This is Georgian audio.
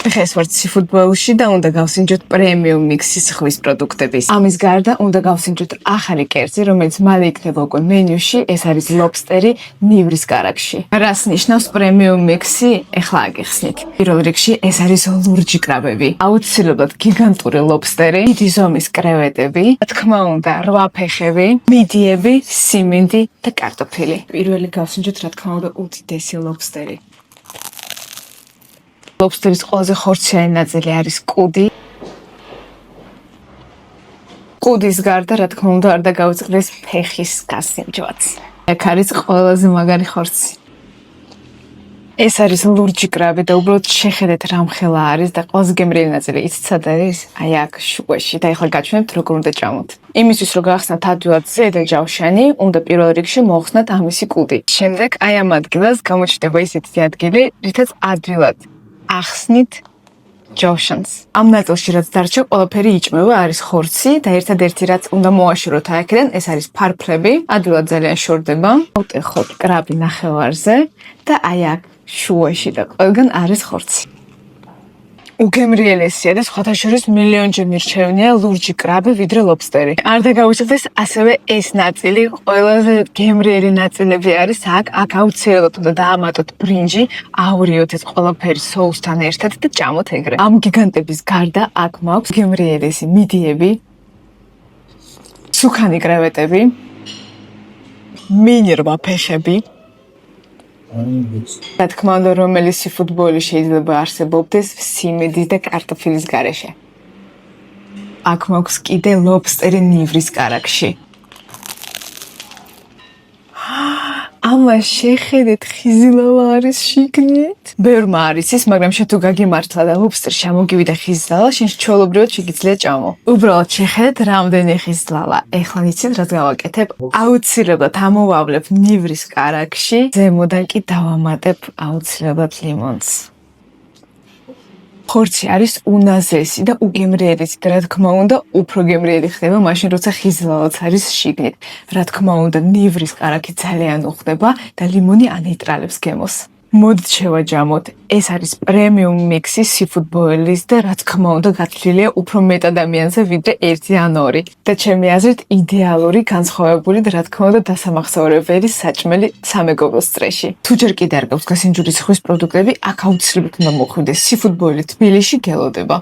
დღეს ვართ სიფუტბოლში და უნდა გავსინჯოთ პრემიუმ მიქსის ხვრის პროდუქტების. ამის გარდა უნდა გავსინჯოთ ახალი კერძი, რომელიც მალე იქნება უკვე მენიუში, ეს არის ლობსტერი ნივრის კარაქში. რას ნიშნავს პრემიუმ მიქსი? ეხლა აგიხსნით. პირველ რიგში ეს არის ლურჯი კრაბები. აუცილებლად გიგანტური ლობსტერი, დიდი ზომის კრევეტები, რა თქმა უნდა, 8 ფეხები, მიდიები, სიმინდი და კარტოფილი. პირველი გავსინჯოთ, რა თქმა უნდა, უდიდესი ლობსტერი. ლობსტერის ყველაზე ხორციანი ნაწილი არის კუდი. კუდის გარდა, რა თქმა უნდა, არ დაგავიწყდეს ფეხის გასინჯვაც. აქ არის ყველაზე მაგარი ხორცი. ეს არის ლურჯი კრაბი და უბრალოდ შეხედეთ რა მხელა არის და ყველაზე გემრიელი ნაწილი იცით სად არის? აი აქ შუაში და ეხლა გაჩვენებთ როგორ უნდა ჭამოთ. იმისთვის რომ გახსნათ ადვილად ზედა ჯავშანი, უნდა პირველ რიგში მოხსნათ ამისი კუდი. შემდეგ აი ამ ადგილას გამოჩნდება ისეთი ადგილი, რითაც ადვილად ახსნით ჯავშანს. ამ ნაწილში რაც დარჩა, ყველაფერი იჭმევა, არის ხორცი და ერთადერთი რაც უნდა მოაშოროთ აქედან, ეს არის ფარფლები, ადვილად ძალიან შორდება. ავტეხოთ კრაბი ნახევარზე და აი აქ შუაში და ყველგან არის ხორცი. უგემრიელესია და სხვათა შორის მილიონჯერ მირჩევნია ლურჯი კრაბი ვიდრე ლობსტერი. არ დაგავიწყდეს ასევე ეს ნაწილი, ყველაზე გემრიელი ნაწილები არის აქ აუცილებლად უნდა დაამატოთ ბრინჯი, აურიოთ ეს ყველაფერი соусთან ერთად და ჭამოთ ეგრე. ამ გიგანტების გარდა აქ მაქვს გემრიელესი მიდიები, სუქანი კრევეტები, მინი 8 ფეხები. რა თქმა უნდა, რომელი სიფუტბოლი შეიძლება არსებობდეს სიმინდის და კარტოფილის გარეშე. აქ მაქვს კიდე ლობსტერი ნივრის კარაქში. ამას შეხედეთ, ხიზილავა არის შიგნით. ბევრმა არის ის, მაგრამ შენ თუ გაგიმართლა და ლობსტერი შემოგივიდა ხიზილავა, შენ ჩვეულებრივად შეგიძლია ჭამო. უბრალოდ შეხედეთ, რამდენი ხიზილავა. ეხლა იცით, რაც გავაკეთებ? აუცილებლად ამოვავლებ ნივრის კარაქში, ზემოდან კი დავამატებ აუცილებლად ლიმონს. ხორცი არის უნაზესი და უგემრიელესი და რა თქმა უნდა, უფრო გემრიელი ხდება მაშინ, როცა ხიზილავაც არის შიგნით. რა თქმა უნდა, ნივრის კარაქი ძალიან უხდება და ლიმონი ანეიტრალებს გემოს. მოდით შევაჯამოთ. ეს არის პრემიუმ მიქსი სიფუტბოლის და რა თქმა უნდა, გათვლილია უფრო მეტ ადამიანზე ვიდრე 1 ან 2. და ჩემი აზრით, იდეალური, განსხვავებული და რა თქმა უნდა, დასამახსოვრებელი საჭმელი სამეგობლოს წრეში. თუ ჯერ კიდე არ გაქვს გასინჯული ხვრის პროდუქტები, აქ აუცილებლად უნდა მოხვიდეს. სიფუტბოლი თბილისში გელოდება.